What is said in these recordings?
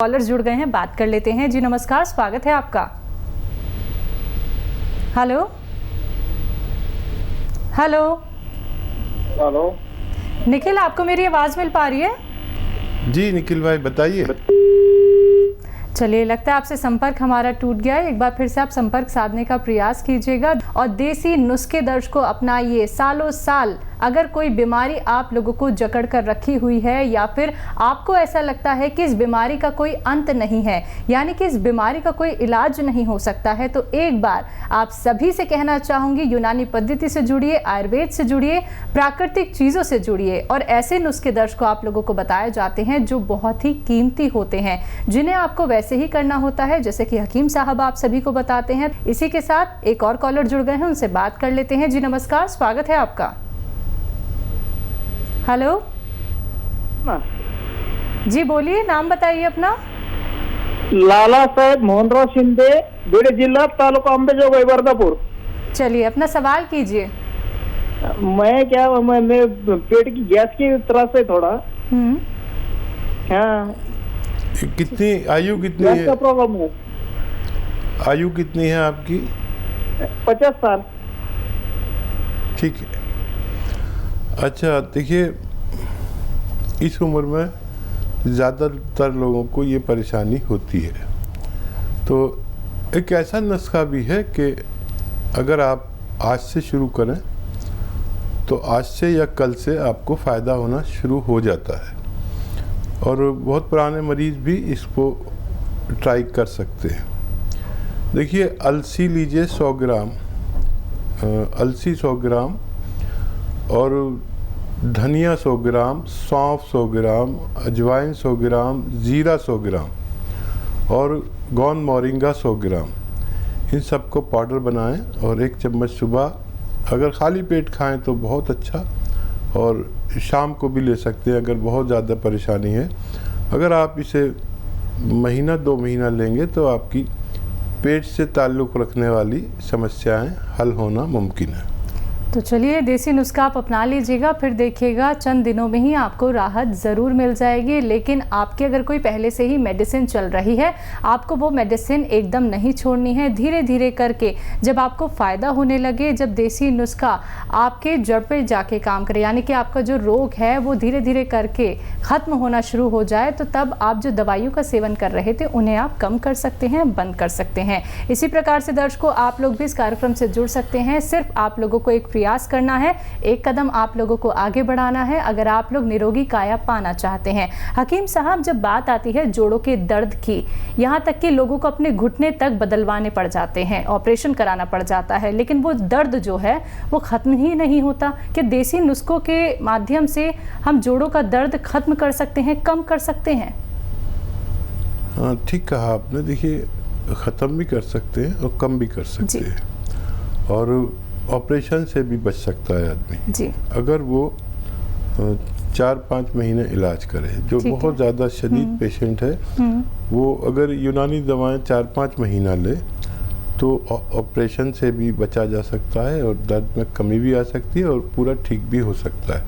Collar जुड़ गए हैं, बात कर लेते हैं। जी नमस्कार, स्वागत है आपका। हेलो हेलो हेलो, निखिल, आपको मेरी आवाज मिल पा रही है? जी निखिल भाई बताइए। चलिए, लगता है आपसे संपर्क हमारा टूट गया है। एक बार फिर से आप संपर्क साधने का प्रयास कीजिएगा और देसी नुस्खे दर्ज को अपनाइए। सालों साल अगर कोई बीमारी आप लोगों को जकड़ कर रखी हुई है या फिर आपको ऐसा लगता है कि इस बीमारी का कोई अंत नहीं है, यानी कि इस बीमारी का कोई इलाज नहीं हो सकता है, तो एक बार आप सभी से कहना चाहूँगी, यूनानी पद्धति से जुड़िए, आयुर्वेद से जुड़िए, प्राकृतिक चीज़ों से जुड़िए और ऐसे नुस्खे दर्ज को आप लोगों को बताए जाते हैं जो बहुत ही कीमती होते हैं, जिन्हें आपको वैसे ही करना होता है जैसे कि हकीम साहब आप सभी को बताते हैं। इसी के साथ एक और कॉलर जुड़ गए हैं, उनसे बात कर लेते हैं। जी नमस्कार, स्वागत है आपका। हेलो जी, बोलिए, नाम बताइए अपना। लाला साहेब मोहनराव शिंदे, बीड जिला, तालुका अंबेजोगाई, वर्धापुर। चलिए, अपना सवाल कीजिए। मैं पेट की गैस की त्रास है थोड़ा। हाँ, कितनी आयु कितनी गैस का है? प्रॉब्लम है। आयु कितनी है आपकी? 50 साल। ठीक है। अच्छा, देखिए इस उम्र में ज़्यादातर लोगों को ये परेशानी होती है। तो एक ऐसा नुस्खा भी है कि अगर आप आज से शुरू करें तो आज से या कल से आपको फ़ायदा होना शुरू हो जाता है और बहुत पुराने मरीज़ भी इसको ट्राई कर सकते हैं। देखिए, अलसी लीजिए 100 ग्राम, अलसी 100 ग्राम और धनिया 100 ग्राम, सौंफ 100 ग्राम, अजवाइन 100 ग्राम, ज़ीरा 100 ग्राम और गोंद मोरिंगा 100 ग्राम, इन सब को पाउडर बनाएं और 1 चम्मच सुबह अगर खाली पेट खाएं तो बहुत अच्छा, और शाम को भी ले सकते हैं अगर बहुत ज़्यादा परेशानी है। अगर आप इसे महीना 2 महीना लेंगे तो आपकी पेट से ताल्लुक़ रखने वाली समस्याएं हल होना मुमकिन है। तो चलिए, देसी नुस्खा आप अपना लीजिएगा, फिर देखिएगा चंद दिनों में ही आपको राहत ज़रूर मिल जाएगी। लेकिन आपकी अगर कोई पहले से ही मेडिसिन चल रही है, आपको वो मेडिसिन एकदम नहीं छोड़नी है। धीरे धीरे करके जब आपको फ़ायदा होने लगे, जब देसी नुस्खा आपके जड़ पे जाके काम करे, यानी कि आपका जो रोग है वो धीरे धीरे करके ख़त्म होना शुरू हो जाए, तो तब आप जो दवाइयों का सेवन कर रहे थे उन्हें आप कम कर सकते हैं, बंद कर सकते हैं। इसी प्रकार से दर्शकों, आप लोग भी इस कार्यक्रम से जुड़ सकते हैं। सिर्फ आप लोगों को एक प्रयास करना है, एक कदम आप लोगों को आगे बढ़ाना है अगर आप लोग निरोगी काया पाना चाहते हैं। हकीम साहब, जब बात आती है जोड़ों के दर्द की, यहाँ तक कि लोगों को अपने घुटने तक बदलवाने पड़ जाते हैं, ऑपरेशन कराना पड़ जाता है, लेकिन वो दर्द जो है वो ख़त्म ही नहीं होता। कि देसी नुस्खों के माध्यम से हम जोड़ों का दर्द खत्म कर सकते हैं, कम कर सकते हैं? हाँ, ठीक कहा आपने। देखिए, ख़त्म भी कर सकते हैं और कम भी कर सकते हैं, और ऑपरेशन से भी बच सकता है आदमी जी। अगर वो 4-5 महीने इलाज करे। जो बहुत ज़्यादा शदीद पेशेंट है वो अगर यूनानी दवाएं 4-5 महीना ले तो ऑपरेशन से भी बचा जा सकता है और दर्द में कमी भी आ सकती है और पूरा ठीक भी हो सकता है।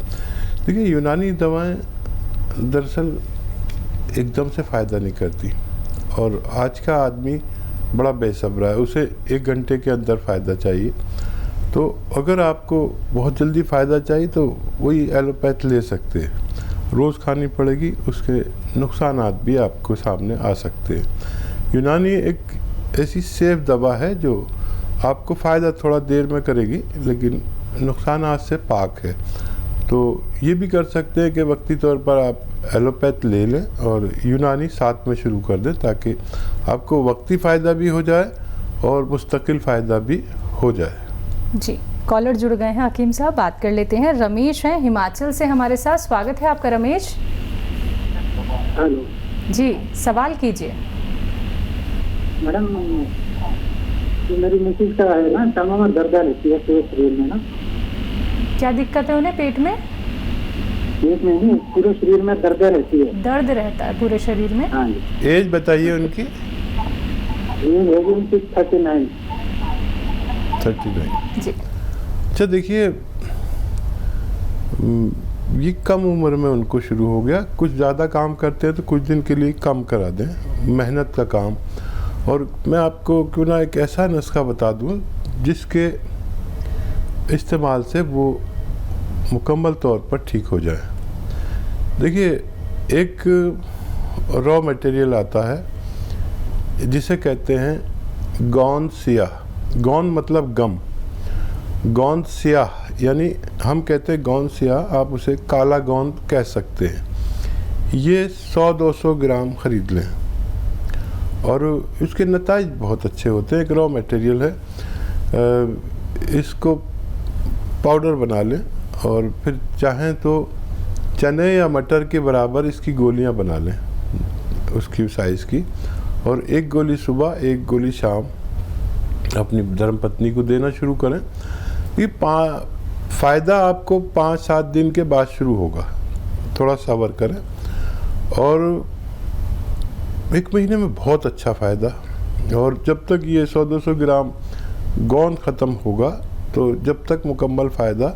देखिए, यूनानी दवाएं दरअसल एकदम से फ़ायदा नहीं करती और आज का आदमी बड़ा बेसब्रा है, उसे 1 घंटे के अंदर फ़ायदा चाहिए। तो अगर आपको बहुत जल्दी फ़ायदा चाहिए तो वही एलोपैथ ले सकते हैं, रोज़ खानी पड़ेगी, उसके नुकसानात भी आपको सामने आ सकते हैं। यूनानी एक ऐसी सेफ दवा है जो आपको फ़ायदा थोड़ा देर में करेगी लेकिन नुकसानात से पाक है। तो ये भी कर सकते हैं कि वक्ती तौर पर आप एलोपैथ ले लें और यूनानी साथ में शुरू कर दें ताकि आपको वक्ती फ़ायदा भी हो जाए और मुस्तकिल फ़ायदा भी हो जाए। जी, कॉलर जुड़ गए हैं हकीम साहब, बात कर लेते हैं। रमेश हैं हिमाचल से हमारे साथ, स्वागत है आपका रमेश। हेलो जी, सवाल कीजिए। मैडम, मेरी मिसेज का है ना, टंगों में दर्द रहती है पूरे शरीर में ना। क्या दिक्कत है उन्हें? पेट में? पेट में नहीं, पूरे शरीर में दर्द रहती है। दर्द रहता है पूरे शरीर में? हाँ जी। एज बताइए उनकी। एज होगी उनकी 39। 39 जी। अच्छा, देखिए ये कम उम्र में उनको शुरू हो गया। कुछ ज़्यादा काम करते हैं तो कुछ दिन के लिए कम करा दें, मेहनत का काम। और मैं आपको क्यों ना एक ऐसा नुस्खा बता दूं जिसके इस्तेमाल से वो मुकम्मल तौर पर ठीक हो जाए। देखिए, एक रॉ मटेरियल आता है जिसे कहते हैं गौन सियाह। गौन मतलब गम, गौन सियाह यानी हम कहते हैं गौन सियाह, आप उसे काला गौन कह सकते हैं। ये 100-200 ग्राम ख़रीद लें और इसके नताइज बहुत अच्छे होते हैं। एक रॉ मटेरियल है, इसको पाउडर बना लें और फिर चाहें तो चने या मटर के बराबर इसकी गोलियां बना लें, उसकी साइज़ की, और एक गोली सुबह एक गोली शाम अपनी धर्मपत्नी को देना शुरू करें। ये फ़ायदा आपको 5-7 दिन के बाद शुरू होगा, थोड़ा सब्र करें, और 1 महीने में बहुत अच्छा फ़ायदा। और जब तक ये 100-200 ग्राम गौन ख़त्म होगा तो जब तक मुकम्मल फ़ायदा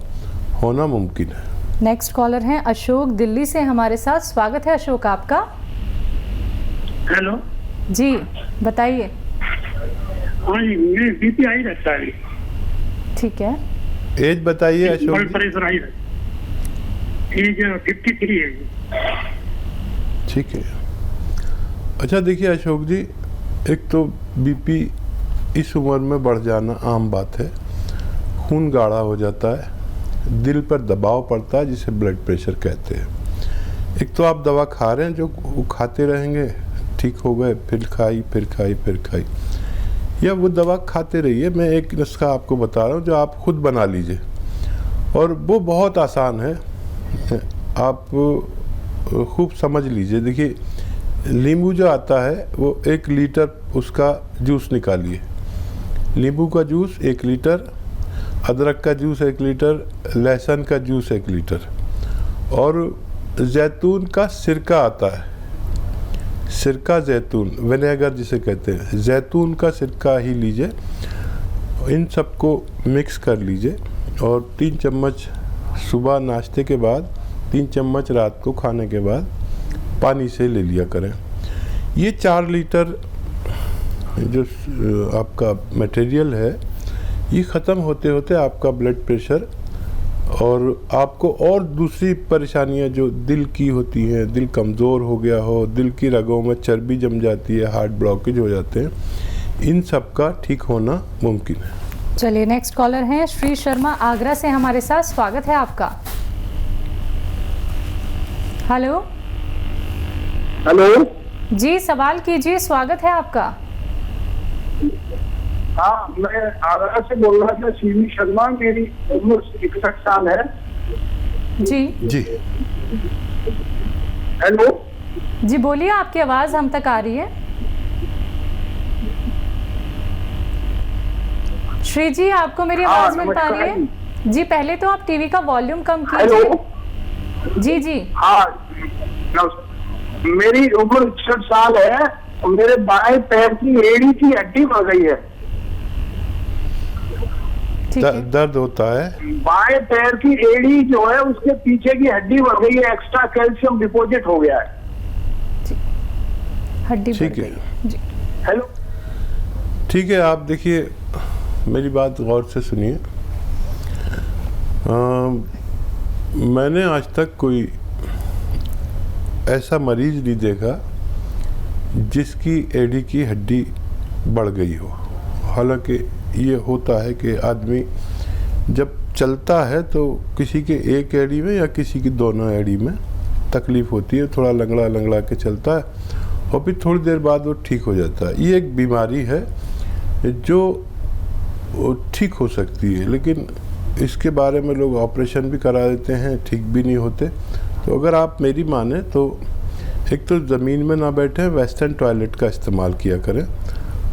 होना मुमकिन है। नेक्स्ट कॉलर हैं अशोक दिल्ली से हमारे साथ। स्वागत है अशोक आपका। हेलो जी बताइए। हाँ जी, मुझे बीपी आई रहता है। ठीक है, एज बताइए अशोक जी। प्रेशर आई रहता है। एज 53 है जी। ठीक है। अच्छा देखिए अशोक जी, एक तो बीपी इस उम्र में बढ़ जाना आम बात है। खून गाढ़ा हो जाता है, दिल पर दबाव पड़ता है जिसे ब्लड प्रेशर कहते हैं। एक तो आप दवा खा रहे हैं, जो वो खाते रहेंगे, ठीक हो गए, फिर खाई फिर खाई फिर खाई, या वो दवा खाते रहिए। मैं एक नुस्खा आपको बता रहा हूँ जो आप खुद बना लीजिए, और वो बहुत आसान है, आप खूब समझ लीजिए। देखिए, नींबू जो आता है वो 1 लीटर उसका जूस निकालिए। नींबू का जूस 1 लीटर, अदरक का जूस 1 लीटर, लहसुन का जूस 1 लीटर, और जैतून का सिरका आता है, सिरका जैतून, विनेगर जिसे कहते हैं, जैतून का सिरका ही लीजिए। इन सबको मिक्स कर लीजिए और 3 चम्मच सुबह नाश्ते के बाद, 3 चम्मच रात को खाने के बाद पानी से ले लिया करें। ये 4 लीटर जो आपका मटेरियल है, ये ख़त्म होते होते आपका ब्लड प्रेशर और आपको और दूसरी परेशानियां जो दिल की होती हैं, दिल कमज़ोर हो गया हो, दिल की रगों में चर्बी जम जाती है, हार्ट ब्लॉकेज हो जाते हैं, इन सब का ठीक होना मुमकिन है। चलिए नेक्स्ट कॉलर हैं श्री शर्मा आगरा से हमारे साथ। स्वागत है आपका। हेलो हेलो जी, सवाल कीजिए, स्वागत है आपका। हाँ, मैं आगरा से बोल रहा था, श्री शर्मा। मेरी उम्र 61 साल है जी जी। हेलो जी बोलिए, आपकी आवाज़ हम तक आ रही है। श्री जी, आपको मेरी आवाज़ मिल पा रही है? जी, पहले तो आप टीवी का वॉल्यूम कम कीजिए। जी जी। हाँ, मेरी उम्र 61 साल है और मेरे बाएं पैर की एड़ी की हड्डी बढ़ गई है। ठीक है। दर्द होता है? बाएं पैर की एड़ी जो है उसके पीछे की हड्डी बढ़ गई है, एक्स्ट्रा कैल्शियम डिपॉजिट हो गया है। हड्डी ठीक बढ़ है। गई। जी हेलो, ठीक है, आप देखिए मेरी बात गौर से सुनिए। मैंने आज तक कोई ऐसा मरीज नहीं देखा जिसकी एड़ी की हड्डी बढ़ गई हो। हालांकि ये होता है कि आदमी जब चलता है तो किसी के एक एड़ी में या किसी की दोनों एड़ी में तकलीफ़ होती है, थोड़ा लंगड़ा लंगड़ा के चलता है और फिर थोड़ी देर बाद वो ठीक हो जाता है। ये एक बीमारी है जो ठीक हो सकती है, लेकिन इसके बारे में लोग ऑपरेशन भी करा देते हैं, ठीक भी नहीं होते। तो अगर आप मेरी माने तो एक तो ज़मीन में ना बैठें, वेस्टर्न टॉयलेट का इस्तेमाल किया करें,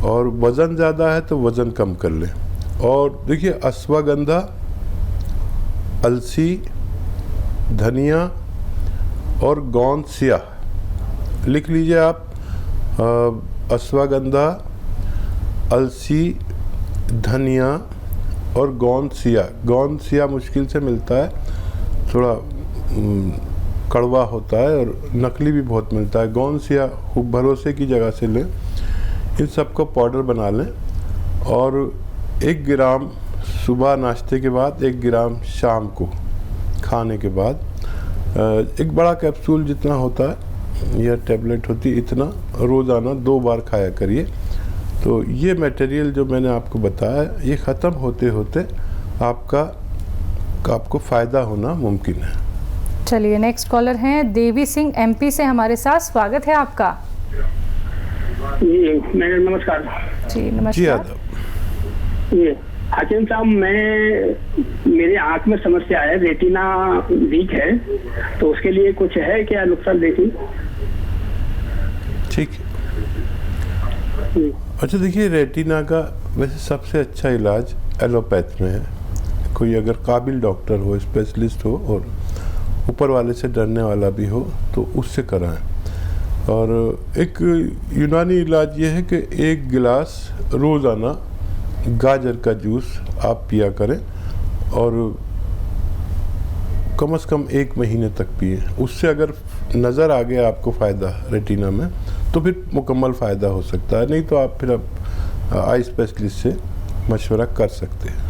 और वज़न ज़्यादा है तो वज़न कम कर लें। और देखिए, अश्वगंधा, अलसी, धनिया और गोंद सियाह लिख लीजिए आप। अश्वगंधा, अलसी, धनिया और गोंद सियाह। गोंद सियाह मुश्किल से मिलता है, थोड़ा कड़वा होता है और नकली भी बहुत मिलता है। गोंसिया भरोसे की जगह से लें, इन सब को पाउडर बना लें और 1 ग्राम सुबह नाश्ते के बाद, 1 ग्राम शाम को खाने के बाद, एक बड़ा कैप्सूल जितना होता है या टैबलेट होती है इतना रोज़ाना 2 बार खाया करिए। तो ये मटेरियल जो मैंने आपको बताया ये ख़त्म होते होते आपको फ़ायदा होना मुमकिन है। चलिए नेक्स्ट कॉलर हैं देवी सिंह MP से हमारे साथ, स्वागत है आपका। जी मैडम नमस्कार। जी जी नमस्कार। आदाब। ये हाकिम साहब, मेरे आंख में समस्या है, रेटिना वीक है, तो उसके लिए कुछ है क्या नुस्खा देखिए? ठीक है। अच्छा देखिए, रेटिना का वैसे सबसे अच्छा इलाज एलोपैथ में है। कोई अगर काबिल डॉक्टर हो, स्पेशलिस्ट हो और ऊपर वाले से डरने वाला भी हो तो उससे कराएं। और एक यूनानी इलाज ये है कि 1 गिलास रोज़ाना गाजर का जूस आप पिया करें और कम से कम 1 महीने तक पिए। उससे अगर नज़र आ गया आपको फ़ायदा रेटिना में तो फिर मुकम्मल फ़ायदा हो सकता है, नहीं तो आप फिर आई स्पेशलिस्ट से मशवरा कर सकते हैं।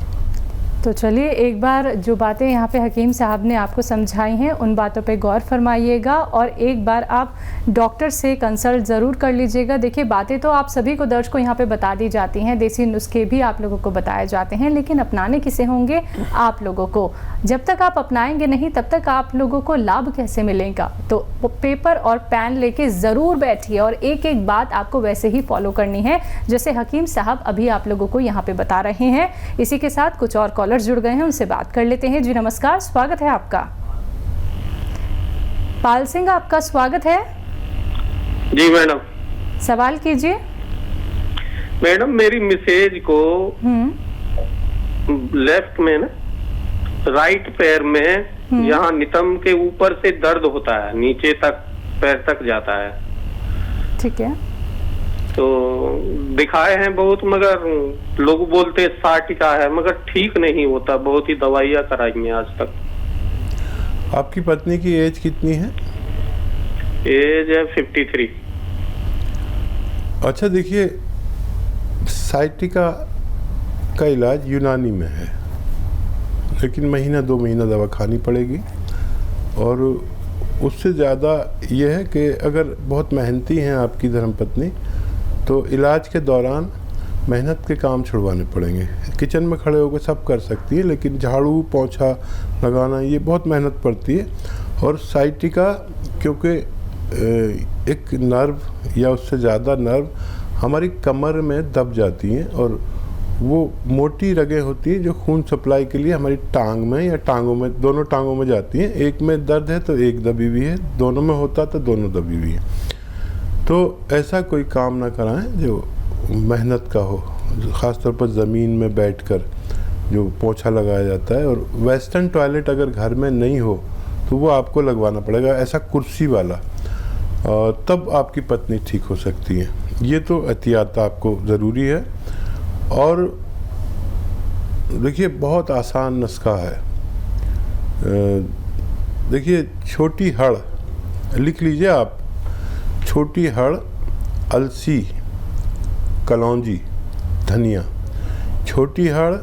तो चलिए एक बार जो बातें यहाँ पे हकीम साहब ने आपको समझाई हैं उन बातों पे गौर फरमाइएगा और एक बार आप डॉक्टर से कंसल्ट ज़रूर कर लीजिएगा। देखिए बातें तो आप सभी को दर्शकों यहाँ पे बता दी जाती हैं, देसी नुस्खे भी आप लोगों को बताए जाते हैं, लेकिन अपनाने किसे होंगे? आप लोगों को। जब तक आप अपनाएंगे नहीं तब तक आप लोगों को लाभ कैसे मिलेगा? तो पेपर और पेन लेके ज़रूर बैठिए और एक एक बात आपको वैसे ही फॉलो करनी है जैसे हकीम साहब अभी आप लोगों को यहाँ पे बता रहे हैं। इसी के साथ कुछ और कॉलर जुड़ गए हैं, उनसे बात कर लेते हैं। जी नमस्कार, स्वागत है आपका। पाल सिंह आपका स्वागत है। जी मैडम। सवाल कीजिए। मैडम मेरी मिसेज को लेफ्ट में ना, राइट पैर में यहाँ नितंब के ऊपर से दर्द होता है, नीचे तक पैर तक जाता है। ठीक है। तो दिखाए हैं बहुत, मगर लोग बोलते साटिका है, मगर ठीक नहीं होता। बहुत ही दवाइयाँ कराई हैं आज तक। आपकी पत्नी की एज कितनी है? एज है 53। अच्छा देखिए, साइटिका का इलाज यूनानी में है, लेकिन महीना 2 महीना दवा खानी पड़ेगी। और उससे ज़्यादा ये है कि अगर बहुत मेहनती हैं आपकी धर्मपत्नी तो इलाज के दौरान मेहनत के काम छुड़वाने पड़ेंगे। किचन में खड़े होकर सब कर सकती है, लेकिन झाड़ू पोंछा लगाना ये बहुत मेहनत पड़ती है। और साइटिका क्योंकि एक नर्व या उससे ज़्यादा नर्व हमारी कमर में दब जाती हैं और वो मोटी रगें होती हैं जो खून सप्लाई के लिए हमारी टांग में या टांगों में, दोनों टांगों में जाती हैं। एक में दर्द है तो एक दबी हुई है, दोनों में होता तो दोनों दबी हुई है। तो ऐसा कोई काम ना कराएं जो मेहनत का हो, ख़ासतौर पर ज़मीन में बैठकर जो पोंछा लगाया जाता है। और वेस्टर्न टॉयलेट अगर घर में नहीं हो तो वो आपको लगवाना पड़ेगा, ऐसा कुर्सी वाला, तब आपकी पत्नी ठीक हो सकती है। ये तो एहतियात आपको ज़रूरी है। और देखिए बहुत आसान नुस्खा है। देखिए छोटी हड़ लिख लीजिए आप, छोटी हड़, अलसी, कलौंजी, धनिया। छोटी हड़,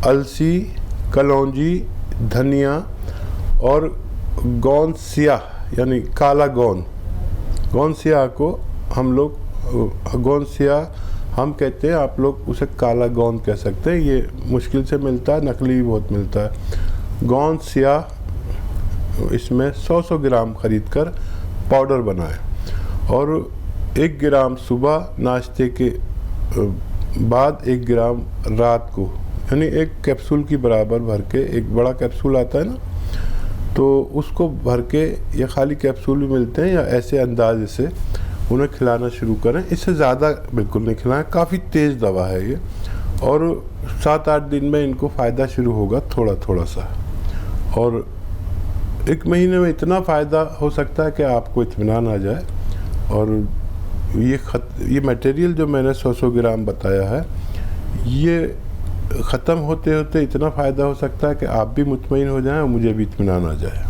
अलसी, कलौंजी, धनिया और गोंद सियाह यानी काला गोंद। गोंद सियाह को हम लोग गोंद सियाह हम कहते हैं, आप लोग उसे काला गोंद कह सकते हैं। ये मुश्किल से मिलता है, नकली भी बहुत मिलता है। गोंद सियाह इसमें 100 ग्राम खरीद कर पाउडर बनाएं और 1 ग्राम सुबह नाश्ते के बाद, 1 ग्राम रात को, यानी 1 कैप्सूल की बराबर भर के, एक बड़ा कैप्सूल आता है ना, तो उसको भर के, या खाली कैप्सूल भी मिलते हैं, या ऐसे अंदाजे से उन्हें खिलाना शुरू करें। इससे ज़्यादा बिल्कुल नहीं खिलाएं, काफ़ी तेज़ दवा है ये। और 7-8 दिन में इनको फ़ायदा शुरू होगा थोड़ा थोड़ा सा, और 1 महीने में इतना फ़ायदा हो सकता है कि आपको इत्मीनान आ जाए। और ये मटेरियल जो मैंने 100 ग्राम बताया है, ये ख़त्म होते होते इतना फ़ायदा हो सकता है कि आप भी मुतमईन हो जाएं और मुझे भी इत्मीनान आ जाए।